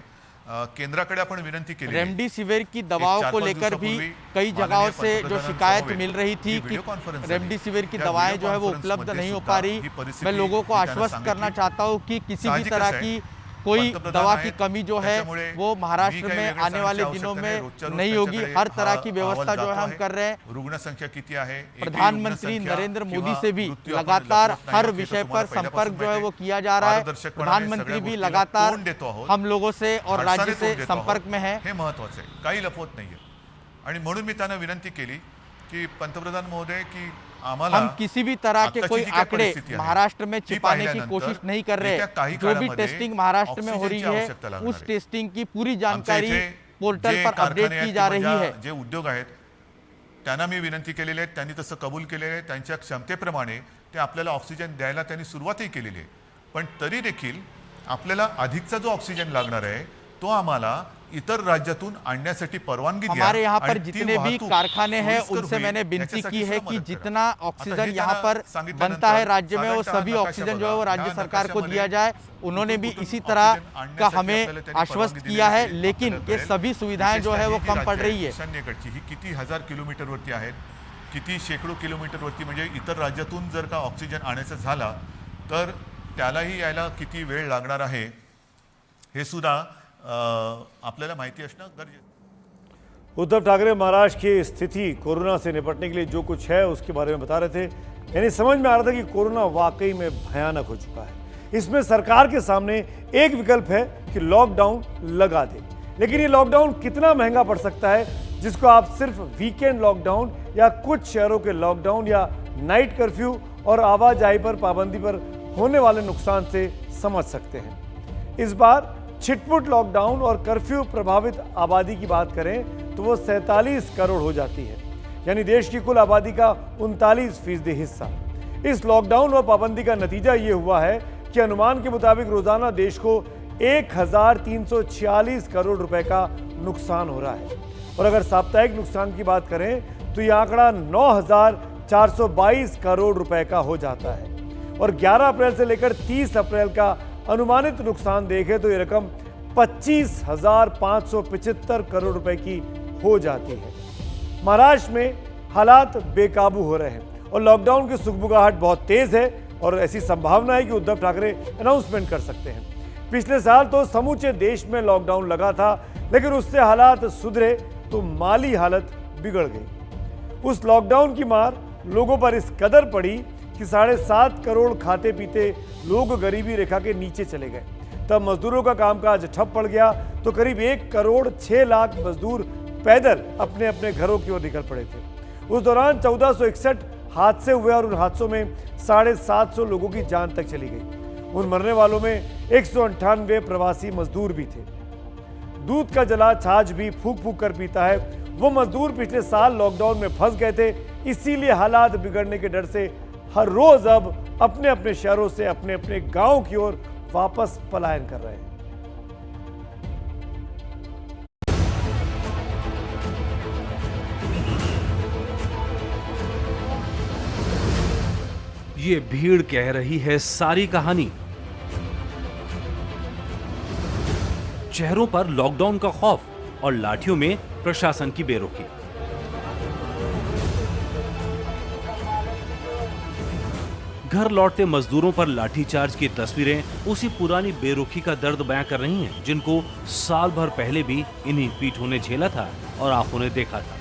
केंद्राकडे आपण विनंती केली, रेमडेसिविर की दवाओं को लेकर भी कई जगहों से जो शिकायत मिल रही थी कि रेमडेसिविर की दवाएं जो है वो उपलब्ध नहीं हो पा रही। मैं लोगों को आश्वस्त करना चाहता हूं कि किसी भी तरह की कोई दवा की कमी जो है वो महाराष्ट्र में आने वाले दिनों में नहीं होगी। हर तरह की व्यवस्था जो है हम कर रहे हैं। रुग्ण संख्या किती आहे, प्रधानमंत्री नरेंद्र मोदी से भी लगातार हर विषय पर संपर्क जो है वो किया जा रहा है। प्रधानमंत्री भी लगातार हम लोगों से और राज्य से संपर्क में है। हे महत्त्वाचं आहे, काही लपवत नाहीये। आणि म्हणून मी त्यांना विनंती केली की पंतप्रधान महोदय की हम किसी भी तरह के कोई आंकड़े महाराष्ट्र में छिपाने की कोशिश नहीं कर रहे। जो भी टेस्टिंग महाराष्ट्र में हो रही है उस टेस्टिंग की पूरी जानकारी पोर्टल पर अपडेट की जा रही है। जे उद्योग आहेत त्यांना मी विनंती केलेली आहे, त्यांनी तसं कबूल केलेलं आहे। त्यांच्या क्षमतेप्रमाणे ते आपल्याला ऑक्सिजन द्यायला त्यांनी सुरुवातही केलेली आहे। पण तरी देखील आपल्याला अधिकचा जो ऑक्सिजन लागणार आहे तो आम्हाला इतर राज्यातून आणण्यासाठी परवानगी द्या। हमारे यहाँ पर जितने भी कारखाने हैं उनसे मैंने विनती की है कि जितना ऑक्सीजन यहाँ पर बनता है राज्य में वो सभी ऑक्सीजन जो है वो राज्य सरकार को दिया जाए। उन्होंने भी इसी तरह का हमें आश्वस्त किया है, लेकिन ये सभी सुविधाएं जो है वो कम पड़ रही है। ईशान्येकडची ही किती 1000 किलोमीटरवरती आहेत, किती शेकडो किलोमीटरवरती, म्हणजे इतर राज्यातून जर का ऑक्सिजन आणायचा झाला तर त्यालाही यायला किती वेळ लागणार आहे हे सुद्धा आपल्याला माहिती असणं गरजेचं। उद्धव ठाकरे महाराष्ट्र की स्थिति कोरोना से निपटने के लिए जो कुछ है उसके बारे में बता रहे थे। यानी समझ में आ रहा था कि कोरोना वाकई में भयानक हो चुका है। इसमें सरकार के सामने एक विकल्प है कि लॉकडाउन लगा दे, लेकिन ये लॉकडाउन कितना महंगा पड़ सकता है, जिसको आप सिर्फ वीकेंड लॉकडाउन या कुछ शहरों के लॉकडाउन या नाइट कर्फ्यू और आवाजाही पर पाबंदी पर होने वाले नुकसान से समझ सकते हैं। इस बार छिटपुट लॉकडाउन और कर्फ्यू प्रभावित आबादी की बात करें तो वो 47 करोड़ हो जाती है, यानी देश की कुल आबादी का 39% हिस्सा। इस लॉकडाउन और पाबंदी का नतीजा ये हुआ है कि अनुमान के मुताबिक रोजाना देश को 1346 करोड़ रुपए का नुकसान हो रहा है। और अगर साप्ताहिक नुकसान की बात करें तो यह आंकड़ा 9422 करोड़ रुपए का हो जाता है। और 11 अप्रैल से लेकर 30 अप्रैल का अनुमानित नुकसान देखें तो ये रकम 25,575 करोड़ रुपए की हो जाती है। महाराष्ट्र में हालात बेकाबू हो रहे हैं और लॉकडाउन की सुगबुगाहट बहुत तेज है और ऐसी संभावना है कि उद्धव ठाकरे अनाउंसमेंट कर सकते हैं। पिछले साल तो समूचे देश में लॉकडाउन लगा था, लेकिन उससे हालात सुधरे तो माली हालत बिगड़ गई। उस लॉकडाउन की मार लोगों पर इस कदर पड़ी कि 7.5 करोड़ खाते पीते लोग गरीबी रेखा के नीचे चले गए। तब मजदूरों का कामकाज ठप पड़ गया तो करीब 1 करोड़ 6 लाख मजदूर पैदल अपने अपने घरों की ओर निकल पड़े थे। उस दौरान 1461 हादसे हुए और उन हादसों में 750 लोगों की जान तक चली गई। उन मरने वालों में 198 प्रवासी मजदूर भी थे। दूध का जला छाछ भी फूक फूक कर पीता है। वो मजदूर पिछले साल लॉकडाउन में फंस गए थे, इसीलिए हालात बिगड़ने के डर से हर रोज अब अपने अपने शहरों से अपने अपने गांव की ओर वापस पलायन कर रहे हैं। ये भीड़ कह रही है सारी कहानी। चेहरों पर लॉकडाउन का खौफ और लाठियों में प्रशासन की बेरुखी। घर लौटते मजदूरों पर लाठीचार्ज की तस्वीरें उसी पुरानी बेरुखी का दर्द बयां कर रही हैं, जिनको साल भर पहले भी इन्हीं पीठों ने झेला था और आंखों ने देखा था।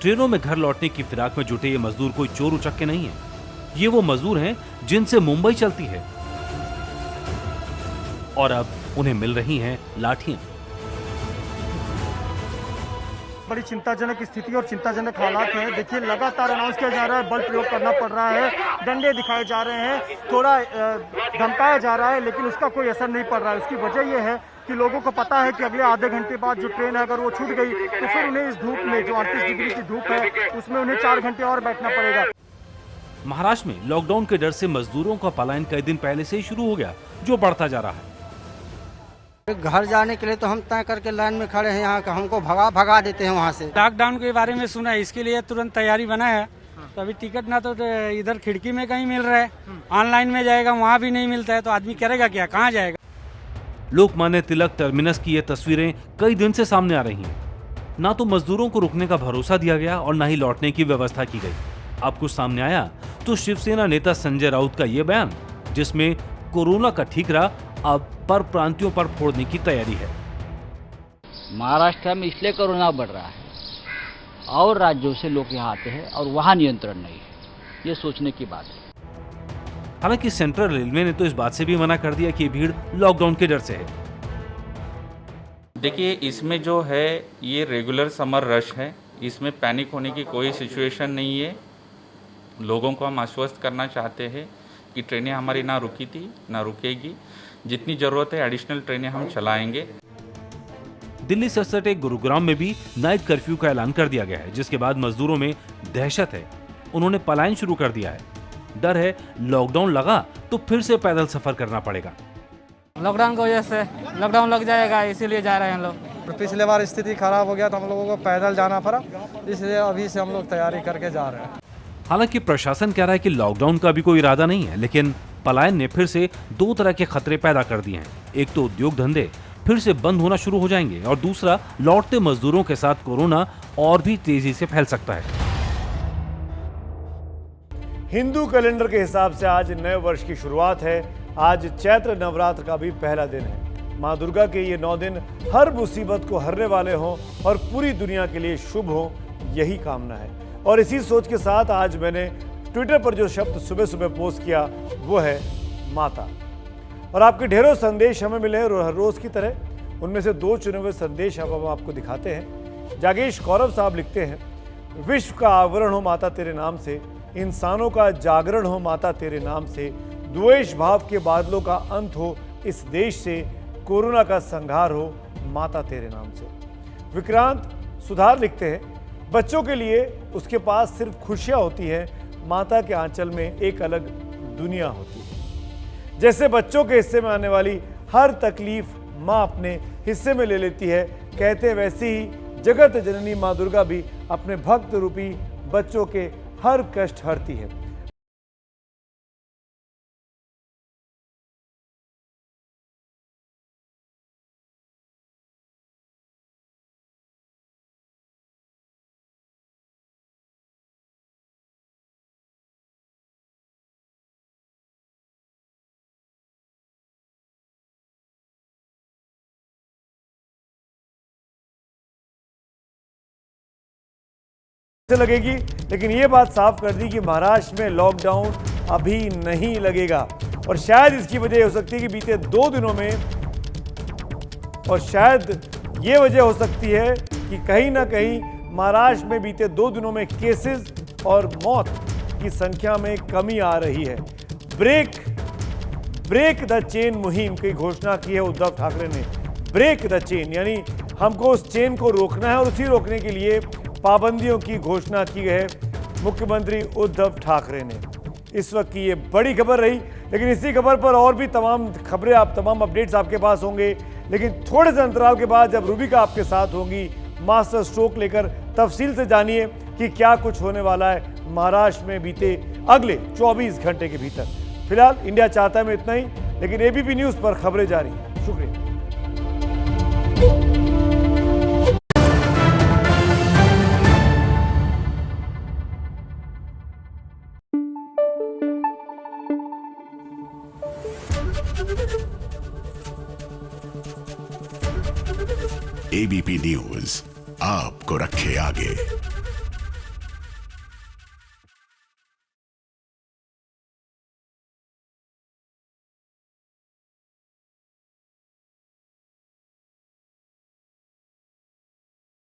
ट्रेनों में घर लौटने की फिराक में जुटे ये मजदूर कोई चोर उचक्के नहीं है। ये वो मजदूर हैं जिनसे मुंबई चलती है और अब उन्हें मिल रही हैं लाठियां। बड़ी चिंताजनक स्थिति और चिंताजनक हालात है। देखिए लगातार अनाउंस किया जा रहा है, बल प्रयोग करना पड़ रहा है, डंडे दिखाए जा रहे हैं, थोड़ा धमकाया जा रहा है, लेकिन उसका कोई असर नहीं पड़ रहा है। उसकी वजह यह है कि लोगों को पता है कि अगले आधे घंटे बाद जो ट्रेन है अगर वो छूट गई तो फिर उन्हें इस धूप में जो 38 डिग्री की धूप है उसमें उन्हें 4 घंटे और बैठना पड़ेगा। महाराष्ट्र में लॉकडाउन के डर से मजदूरों का पलायन कई दिन पहले से ही शुरू हो गया, जो बढ़ता जा रहा है। घर जाने के लिए तो हम तय करके लाइन में खड़े हैं, यहाँ का हमको भगा देते हैं वहाँ से। लॉकडाउन के बारे में सुना है, इसके लिए तुरंत तैयारी बना है। तो अभी टिकट ना तो इधर खिड़की में कहीं मिल रहा है, ऑनलाइन में जाएगा वहाँ भी नहीं मिलता है, तो आदमी करेगा क्या, कहाँ जाएगा। लोकमान्य तिलक टर्मिनस की ये तस्वीरें कई दिन से सामने आ रही हैं। ना तो मजदूरों को रुकने का भरोसा दिया गया और न ही लौटने की व्यवस्था की गई। अब कुछ सामने आया तो शिवसेना नेता संजय राउत का ये बयान, जिसमें कोरोना का ठीकरा अब पर प्रांतियों पर फोड़ने की तैयारी है। महाराष्ट्र में इसलिए कोरोना बढ़ रहा है और राज्यों से लोग यहाँ आते हैं और वहाँ नियंत्रण नहीं है, ये सोचने की बात है। हालांकि सेंट्रल रेलवे ने तो इस बात से भी मना कर दिया कि भीड़ लॉकडाउन के डर से है। देखिए, इसमें जो है ये रेगुलर समर रश है, इसमें पैनिक होने की कोई सिचुएशन नहीं है। लोगों को हम आश्वस्त करना चाहते हैं कि ट्रेनें हमारी ना रुकी थी ना रुकेगी, जितनी जरूरत है एडिशनल ट्रेनें हम चलाएंगे। दिल्ली से सटे गुरुग्राम में भी नाइट कर्फ्यू का ऐलान कर दिया गया है, जिसके बाद मजदूरों में दहशत है। उन्होंने पलायन शुरू कर दिया है। डर है लॉकडाउन लगा तो फिर से पैदल सफर करना पड़ेगा। लॉकडाउन की वजह से लॉकडाउन लग जाएगा, इसीलिए जा रहे हैं हम लोग। पिछले बार स्थिति खराब हो गया तो हम लोगों को पैदल जाना पड़ा, इसलिए अभी से हम लोग तैयारी करके जा रहे हैं। हालांकि प्रशासन कह रहा है कि लॉकडाउन का भी कोई इरादा नहीं है, लेकिन पलायन ने फिर से 2 तरह के खतरे पैदा कर दिए हैं। एक तो उद्योग धंधे फिर से बंद होना शुरू हो जाएंगे और दूसरा लौटते मजदूरों के साथ कोरोना और भी तेजी से फैल सकता है। हिंदू कैलेंडर के हिसाब से आज नए वर्ष की शुरुआत है। आज चैत्र नवरात्र का भी पहला दिन है। मां दुर्गा के ये 9 दिन हर मुसीबत को हरने वाले हों और पूरी दुनिया के लिए शुभ हो, यही कामना है। और इसी सोच के साथ आज मैंने ट्विटर पर जो शब्द सुबह सुबह पोस्ट किया वो है माता। और आपके ढेरों संदेश हमें मिले हर रोज की तरह। उनमें से 2 चुने हुए संदेश अब हम आपको दिखाते हैं। जागेश कौरव साहब लिखते हैं, विश्व का आवरण हो माता तेरे नाम से, इंसानों का जागरण हो माता तेरे नाम से, द्वेष भाव के बादलों का अंत हो इस देश से, कोरोना का संहार हो माता तेरे नाम से। विक्रांत सुधार लिखते हैं, बच्चों के लिए उसके पास सिर्फ खुशियां होती हैं, माता के आंचल में एक अलग दुनिया होती है। जैसे बच्चों के हिस्से में आने वाली हर तकलीफ माँ अपने हिस्से में ले लेती है, कहते हैं वैसे ही जगत जननी माँ दुर्गा भी अपने भक्त रूपी बच्चों के हर कष्ट हरती है। से लगेगी, लेकिन ये बात साफ कर दी कि महाराष्ट्र में लॉकडाउन अभी नहीं लगेगा। और शायद इसकी वजह हो सकती है कि बीते 2 दिनों में, और शायद ये वजह हो सकती है कि कहीं ना कहीं महाराष्ट्र में बीते 2 दिनों में केसेस और मौत की संख्या में कमी आ रही है। ब्रेक द चेन मुहिम की घोषणा की है उद्धव ठाकरे ने। ब्रेक द चेन यानी हमको उस चेन को रोकना है, और उसी रोकने के लिए पाबंदियों की घोषणा की है मुख्यमंत्री उद्धव ठाकरे ने। इस वक्त की ये बड़ी खबर रही, लेकिन इसी खबर पर और भी तमाम खबरें, तमाम अपडेट्स आपके पास होंगे। लेकिन थोड़े से अंतराल के बाद जब रूबिका आपके साथ होंगी मास्टर स्ट्रोक लेकर, तफसील से जानिए कि क्या कुछ होने वाला है महाराष्ट्र में बीते अगले 24 घंटे के भीतर। फिलहाल इंडिया चाहता है में इतना ही, लेकिन एबीपी न्यूज पर खबरें जारी हैं। शुक्रिया। एबीपी न्यूज आपको रखे आगे।